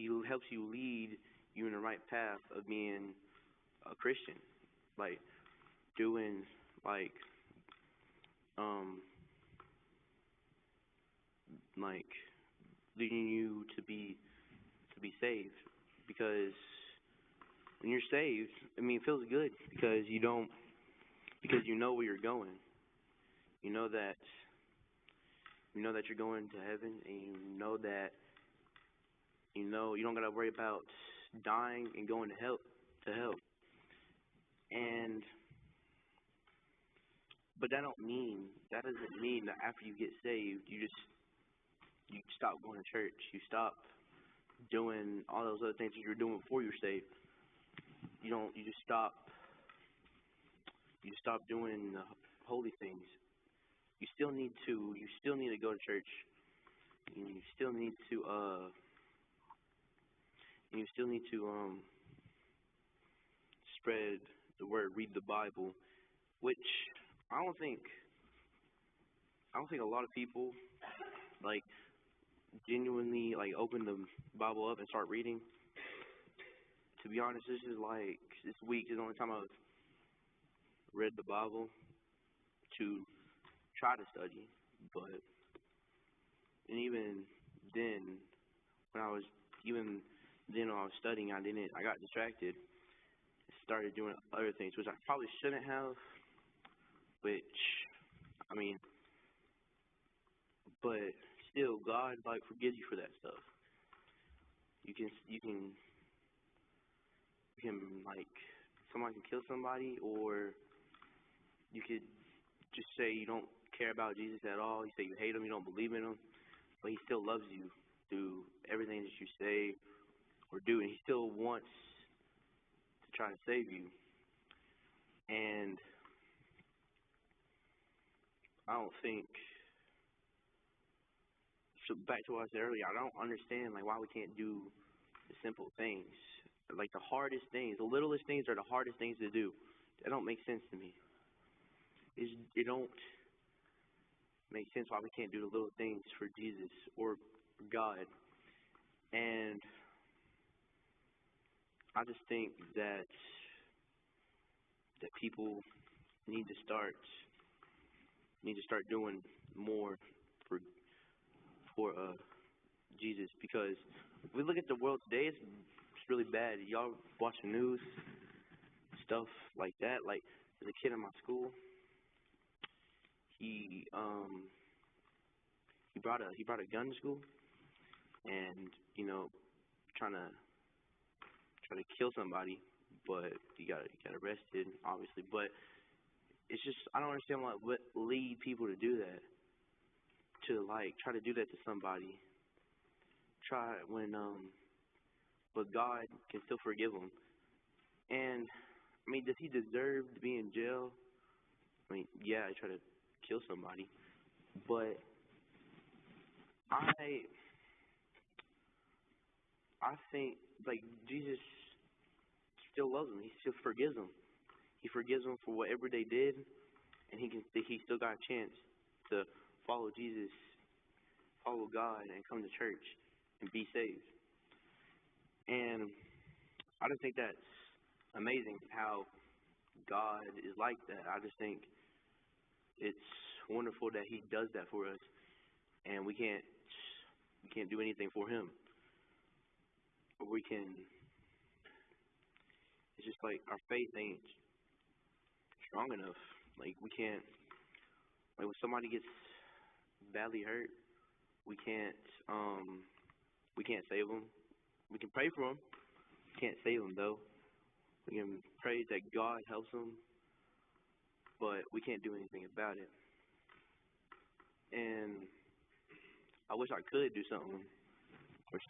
he helps you lead you in the right path of being a Christian, like doing like um like leading you to be saved, because when you're saved, I mean, it feels good because you know where you're going. You know that you're going to heaven, and you know you don't gotta worry about dying and going to hell. And but that doesn't mean that after you get saved, you stop going to church. You stop doing all those other things that you were doing before you were saved. You don't. You just stop. You stop doing the holy things. You still need to. You still need to go to church. And you still need to. And you still need to spread the word, read the Bible, which I don't think. I don't think a lot of people like genuinely like open the Bible up and start reading. To be honest, this week is the only time I've read the Bible to try to study, but and then when I was even then when I was studying, I got distracted, started doing other things which I probably shouldn't have, which I mean, but still God like forgives you for that stuff. You can like somebody can kill somebody, or you could just say you don't care about Jesus at all. You say you hate him, you don't believe in him, but he still loves you through everything that you say or do, and he still wants to try to save you. And I don't think, so back to what I said earlier, I don't understand like why we can't do the simple things. Like the hardest things, the littlest things are the hardest things to do. That don't make sense to me. It don't make sense why we can't do the little things for Jesus or for God. And I just think that people need to start doing more for for Jesus, because if we look at the world today, it's really bad. Y'all watch the news, stuff like that. Like there's a kid in my school. He he brought a gun to school, and trying to kill somebody, but he got arrested, obviously. But it's just I don't understand what lead people to do that, to like try to do that to somebody. Try when but God can still forgive him. And I mean, does he deserve to be in jail? I mean, yeah, I try to kill somebody, but I I think like Jesus still loves him. He still forgives him. He forgives them for whatever they did, and he still got a chance to follow Jesus, follow God, and come to church and be saved. And I just think that's amazing how God is like that. I just think it's wonderful that He does that for us, and we can't do anything for Him, but we can. It's just like our faith ain't strong enough. Like we can't. Like when somebody gets badly hurt, we can't. We can't save them. We can pray for them. Can't save them though. We can pray that God helps them, but we can't do anything about it. And I wish I could do something, or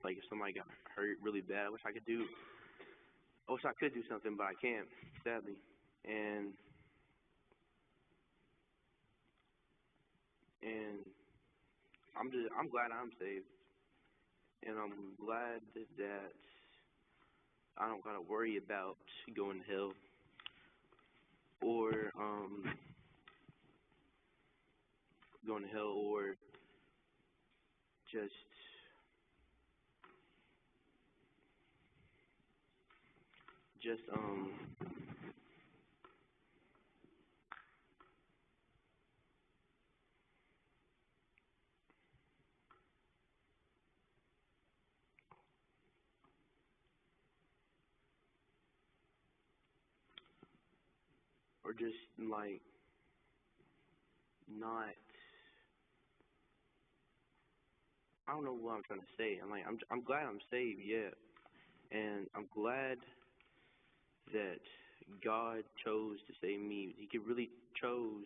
like if somebody got hurt really bad, I wish I could do. I wish I could do something, but I can't, sadly. And and I'm glad I'm saved, and I'm glad that I don't gotta worry about going to hell, or going to hell, or just just or just like not. I don't know what I'm trying to say. I'm glad I'm saved, yeah, and I'm glad that God chose to save me. He could really chose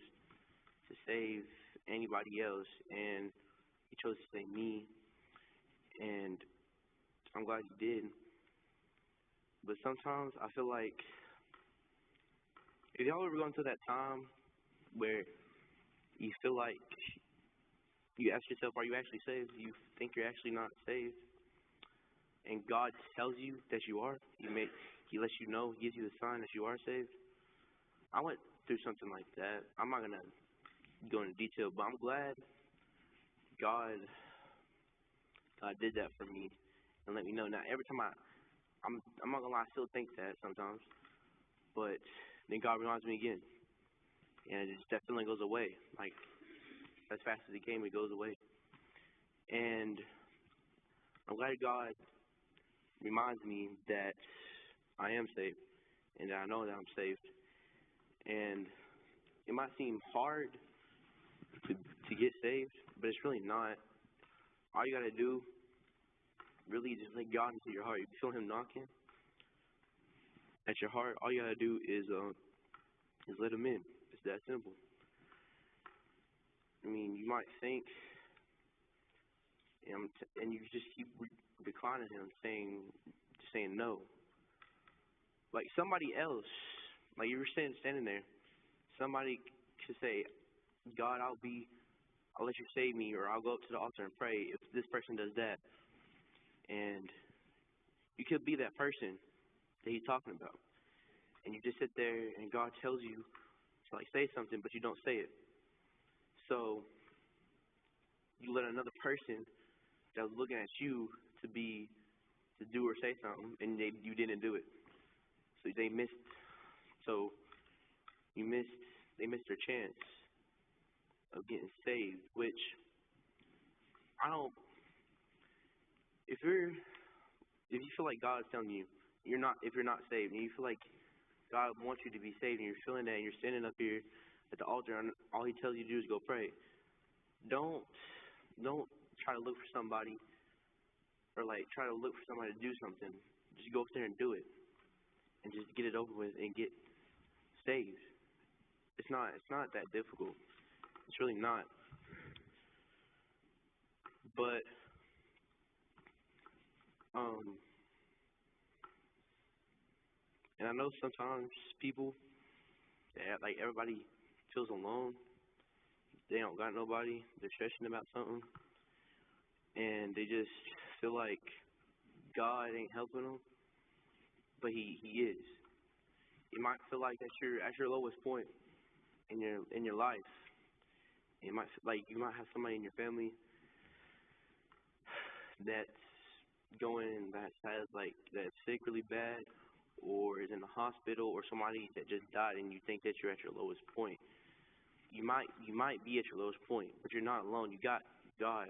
to save anybody else, and He chose to save me, and I'm glad He did. But sometimes I feel like if y'all ever gone through that time where you feel like you ask yourself, are you actually saved? You think you're actually not saved, and God tells you that you are. He lets you know, he gives you the sign that you are saved. I went through something like that. I'm not gonna go into detail, but I'm glad God did that for me and let me know. Now every time I'm not gonna lie, I still think that sometimes, but then God reminds me again, and that feeling goes away. Like as fast as it came, it goes away. And I'm glad God reminds me that I am saved and that I know that I'm saved. And it might seem hard to get saved, but it's really not. All you gotta do, really, just let God into your heart. If you feel Him knocking at your heart, all you gotta do is let Him in. It's that simple. I mean, you might think, and you just keep declining Him, saying no. Like somebody else, like you were standing there, somebody could say, God, I'll let you save me, or I'll go up to the altar and pray if this person does that. And you could be that person that He's talking about. And you just sit there and God tells you to like say something, but you don't say it. So you let another person that was looking at you to do or say something, and you didn't do it. So they missed. So you missed. They missed their chance of getting saved. Which I don't. If you feel like God's telling you if you're not saved, and you feel like God wants you to be saved, and you're feeling that, and you're standing up here at the altar, and all He tells you to do is go pray. Don't try to look for somebody, or like try to look for somebody to do something. Just go up there and do it, and just get it over with and get saved. It's not that difficult. It's really not. But and I know sometimes people, like everybody feels alone. They don't got nobody. They're stressing about something, and they just feel like God ain't helping them, but He is. You might feel like at your lowest point in your life. You might feel like you might have somebody in your family that's that's sick really bad, or is in the hospital, or somebody that just died, and you think that you're at your lowest point. You might be at your lowest point, but you're not alone. You got God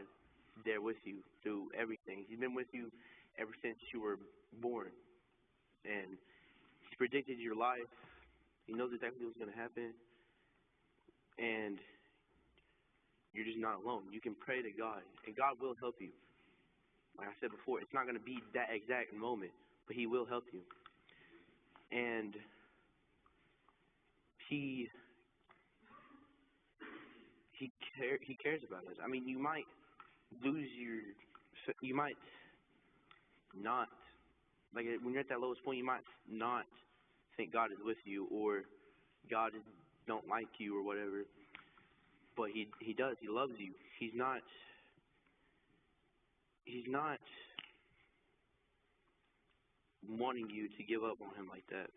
there with you through everything. He's been with you ever since you were born, and He's predicted your life. He knows exactly what's going to happen, and you're just not alone. You can pray to God, and God will help you. Like I said before, it's not going to be that exact moment, but He will help you. And He cares about us. I mean, you might not, like when you're at that lowest point, you might not think God is with you, or God don't like you, or whatever. But He does. He loves you. He's not wanting you to give up on Him like that.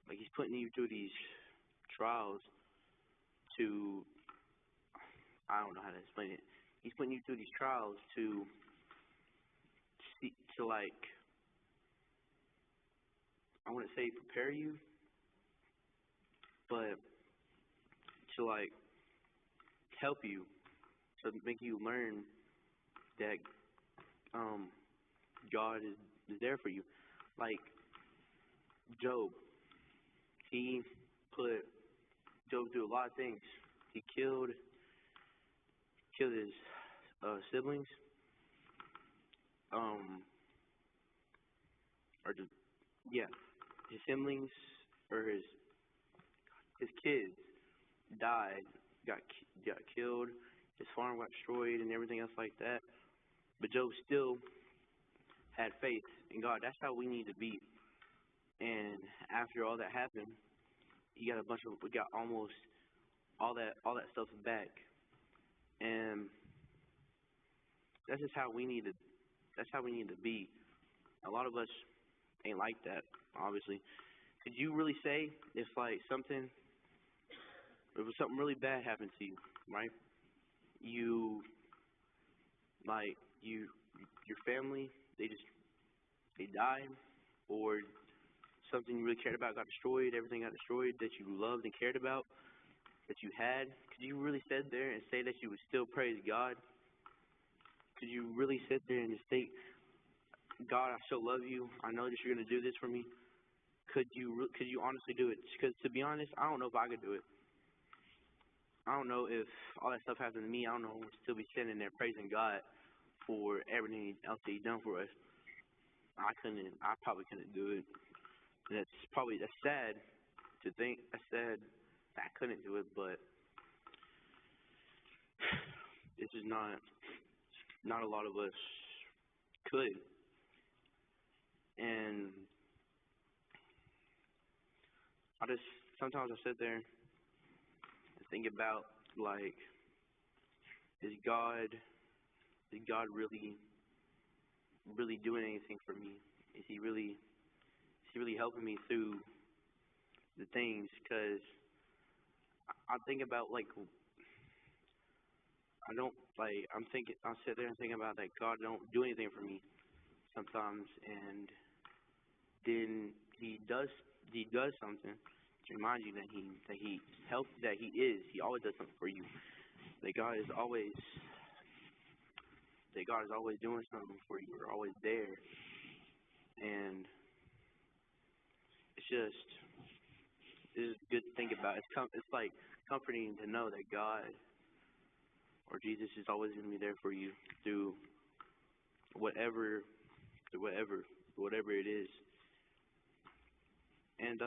Like He's putting you through these trials to, I don't know how to explain it. He's putting you through these trials to like I wouldn't say prepare you, but to like help you, to make you learn that God is there for you. Like Job, he put Job through a lot of things. He killed his siblings, or the, yeah, his siblings or his kids died, got killed. His farm got destroyed and everything else like that. But Job still had faith in God. That's how we need to be. And after all that happened, we got almost all that stuff back. And that's just how we need to that's how we need to be. A lot of us ain't like that, obviously. Could you really say if something really bad happened to you, right? You like your family, they died, or something you really cared about got destroyed, everything got destroyed that you loved and cared about, that you had. Could you really sit there and say that you would still praise God? Could you really sit there and just think, God, I still love you. I know that you're going to do this for me. Could you honestly do it? Because to be honest, I don't know if I could do it. I don't know if all that stuff happened to me. I don't know if I'd still be sitting there praising God for everything else that He's done for us. I couldn't. I probably couldn't do it. And that's sad to think. That's sad that I couldn't do it, but this is not a lot of us could. And sometimes I sit there and think about, like, is God really doing anything for me? Is he really helping me through the things? Because I think about, like, I'll sit there and think about that God don't do anything for me sometimes, and then he does something to remind you that he always does something for you. That God is always doing something for you, or always there. And it's good to think about. It's like comforting to know that God or Jesus is always going to be there for you through whatever it is. And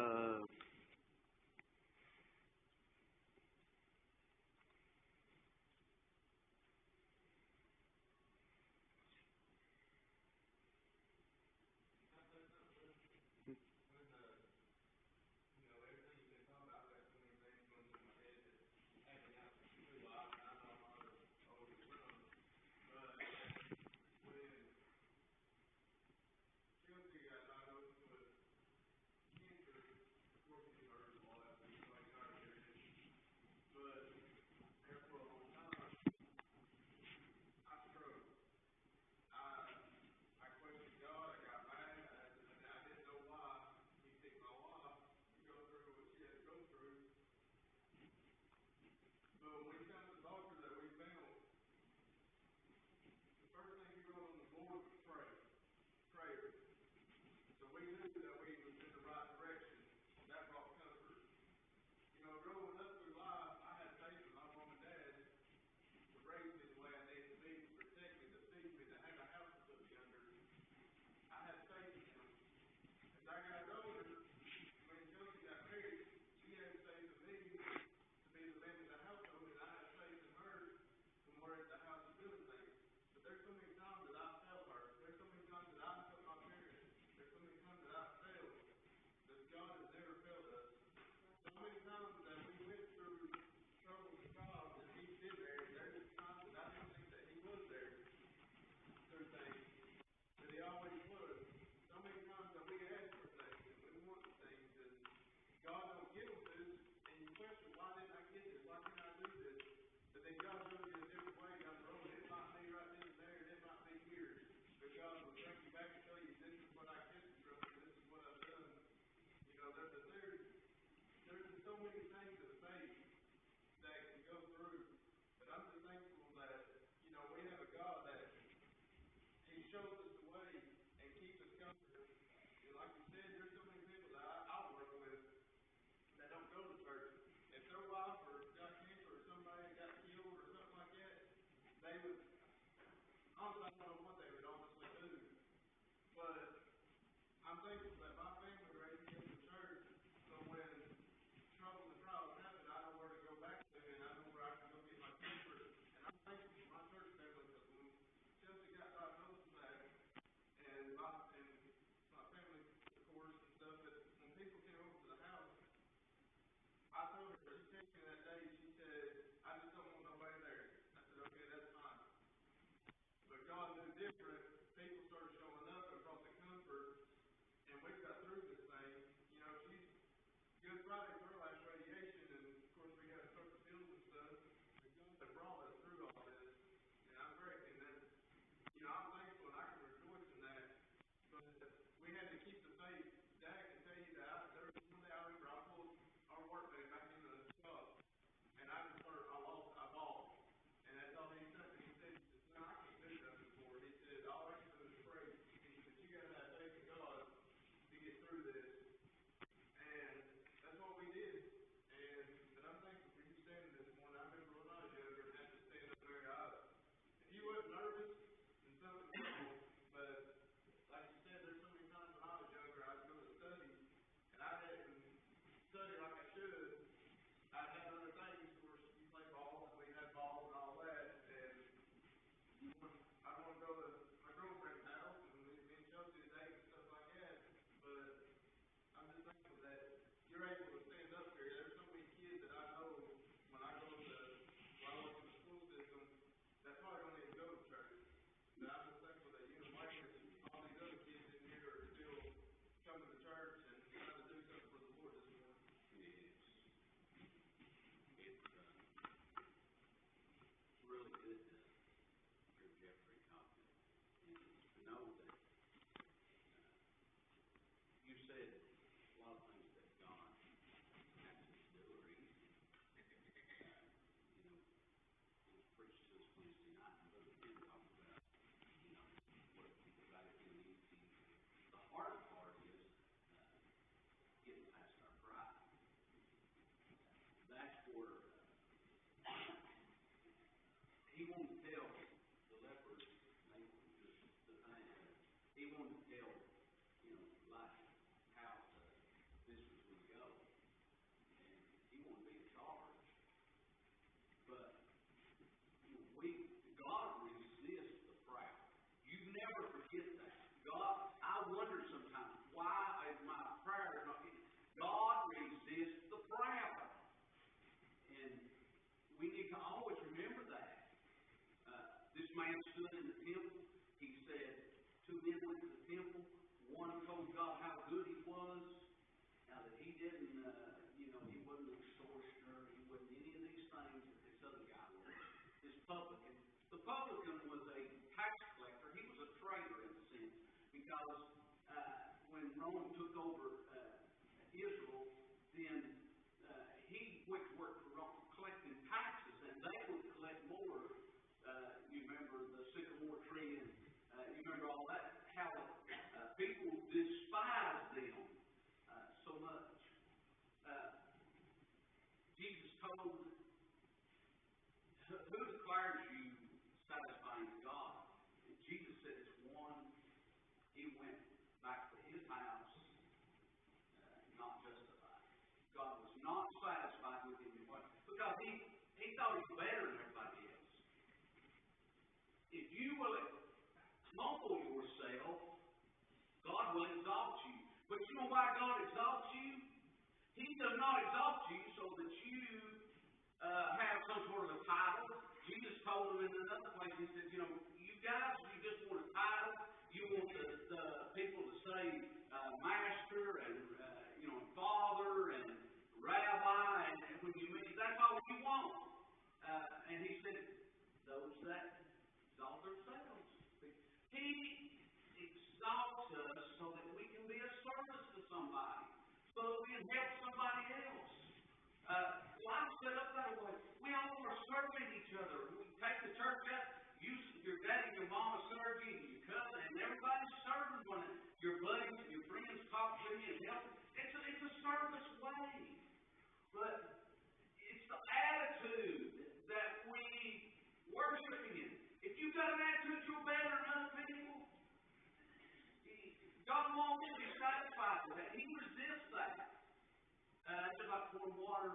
pouring water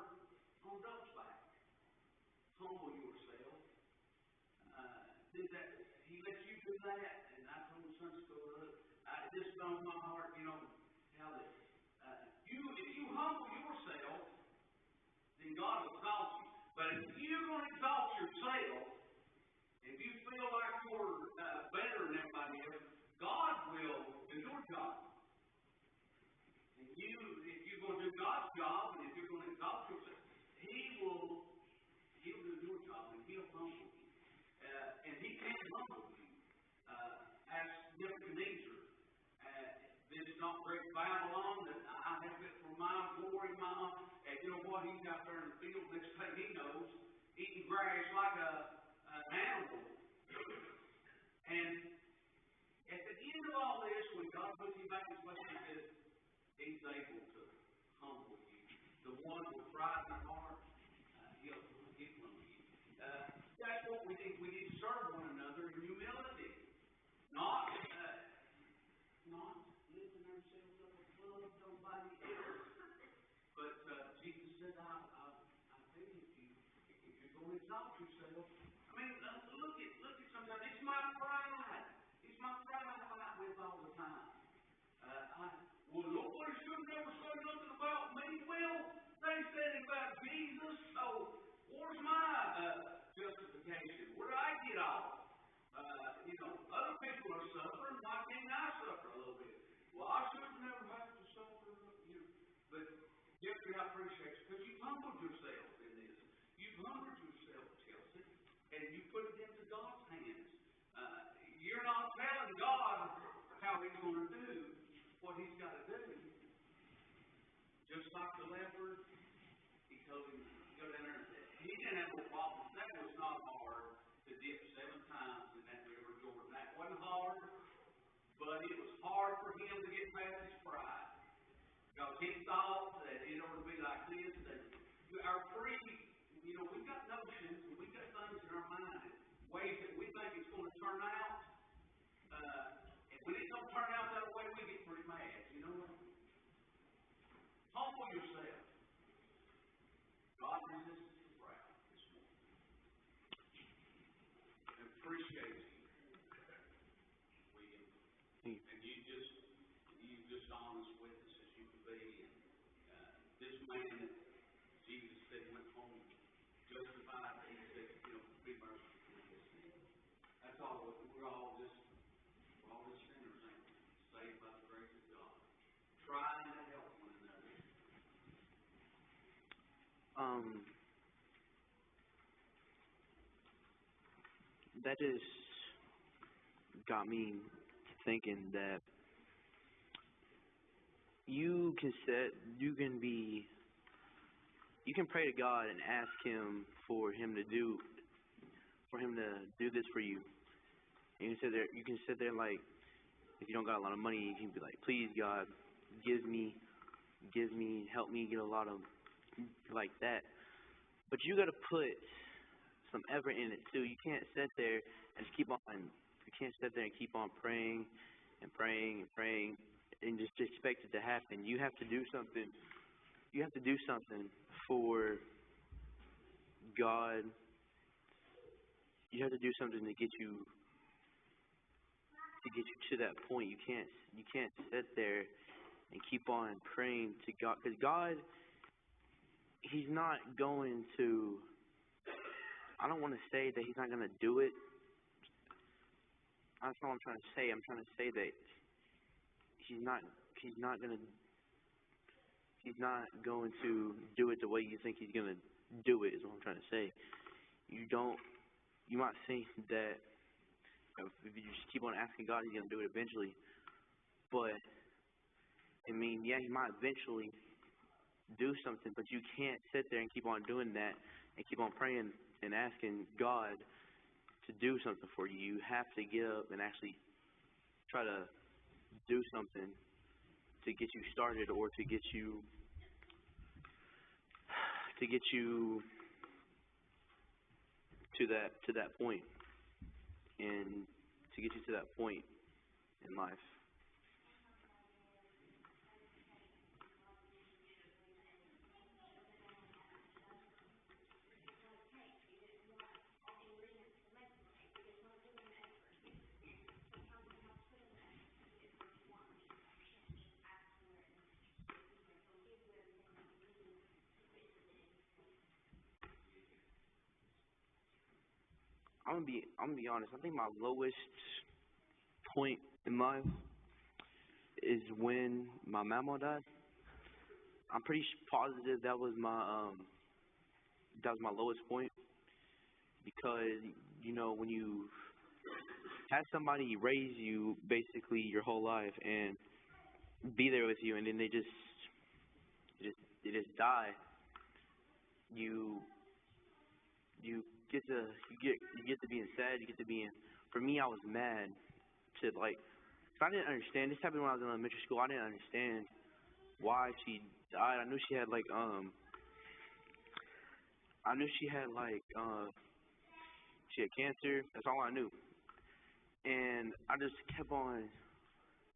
on duck's back. Humble yourself. He lets you do that, and I told Sunday school, look, this is on my heart, how that if you humble yourself, then God will exalt you. But if you're going to exalt yourself, if you feel like you're better than everybody else, God will do your job. And if you're going to do God's job, and if you're going to exalt yourself, He'll do your job, and He'll humble you. And He can humble you. As Nebuchadnezzar, this is not great Babylon that I have it for my glory, and you know what? He's out there in the field. Next thing he knows, eating grass like an animal. And at the end of all this, when God puts you back in his place, He says, He's able to humble you. The one with pride in their heart, He'll humble you. That's what we need. We need to serve one another in humility. Not lifting ourselves up above somebody else. But Jesus said, I think if you're going to exalt yourself, I mean, look at sometimes. It's my pride. It's my pride I fight with all the time. Nobody should never say nothing about me. Well, they said it about Jesus, so where's my justification? Where do I get off? Other people are suffering. Why can't I suffer a little bit? Well, I should never have to suffer. But Jeffrey, I appreciate you because you've humbled yourself in this. You've humbled yourself, Chelsea, and you put it into God's hands. You're not telling God how He's going to do what He's got to do. Just like the leopard, He told him to go down there and he didn't have no problem. That was not hard to dip 7 times in that river Jordan. That wasn't hard, but it was hard for him to get past his pride. Because he thought that it ought to be like this, that our free, we've got notions and we've got things in our mind, ways that we think it's going to turn out. And when it don't turn out that way, we get pretty mad. You know what? Humble yourself. God resists the proud this morning. And appreciate you, William. And you just honest witness as you can be. And this man that Jesus said went home justified, he said, be merciful to his sin. That's all. We're all just sinners, ain't we? Saved by the grace of God. Trying to help one another. That just got me thinking that you can pray to God and ask Him for Him to do this for you. And you can sit there like, if you don't got a lot of money, you can be like, please God, give me, help me get a lot of like that. But you got to put some effort in it too. You can't sit there and just keep on praying and praying and praying and just expect it to happen. You have to do something. You have to do something for God. You have to do something to get you to that point. You can't sit there and keep on praying to God, because God, He's not going to. I don't want to say that He's not going to do it. That's not what I'm trying to say. I'm trying to say that He's not going to do it the way you think He's going to do it, is what I'm trying to say. You might think that if you just keep on asking God, He's going to do it eventually. But, I mean, yeah, He might eventually do something, but you can't sit there and keep on doing that and keep on praying and asking God to do something for you. You have to get up and actually try to do something to get you started, or to get you to that point, and to get you to that point in life. I'm gonna be honest. I think my lowest point in life is when my mama died. I'm pretty positive that was my lowest point because when you have somebody raise you basically your whole life and be there with you, and then they just die, you you get to being sad, you get to being. For me, I was mad to like. 'Cause I didn't understand. This happened when I was in elementary school. I didn't understand why she died. I knew she had she had cancer. That's all I knew. And I just kept on.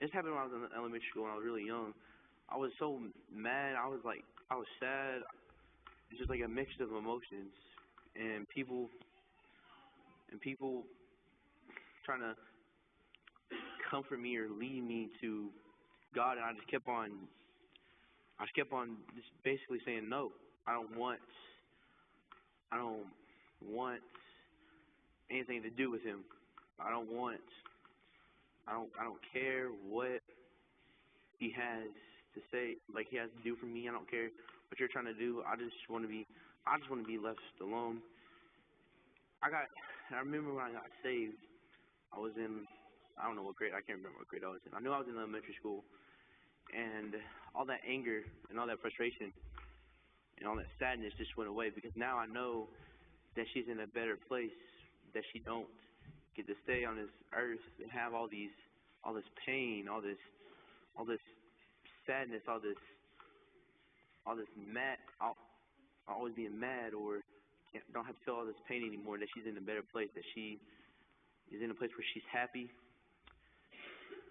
This happened when I was in elementary school when I was really young. I was so mad. I was sad. It's just like a mix of emotions, and people trying to comfort me or lead me to God, and I just kept on just basically saying no. I don't want, I don't want anything to do with him. I don't want, I don't care what he has to say, like he has to do for me. I don't care what you're trying to do. I just want to be left alone. I remember when I got saved. I was in, I don't know what grade. I can't remember what grade I was in. I knew I was in elementary school, and all that anger and all that frustration and all that sadness just went away because now I know that she's in a better place. That she don't get to stay on this earth and have all this pain, all this sadness, all this mad, always being mad or don't have to feel all this pain anymore. That she's in a better place. That she is in a place where she's happy.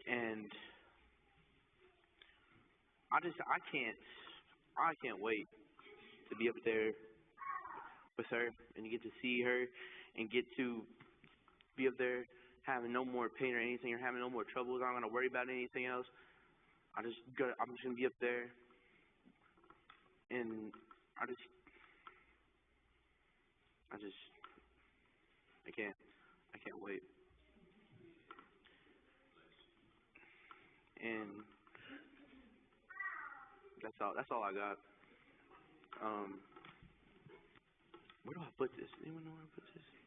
And I can't wait to be up there with her and get to see her and get to be up there having no more pain or anything or having no more troubles. I'm not gonna worry about anything else. I'm just gonna be up there and I just I just I can't I can't wait. And that's all I got. Um where do I put this? Anyone know where I put this?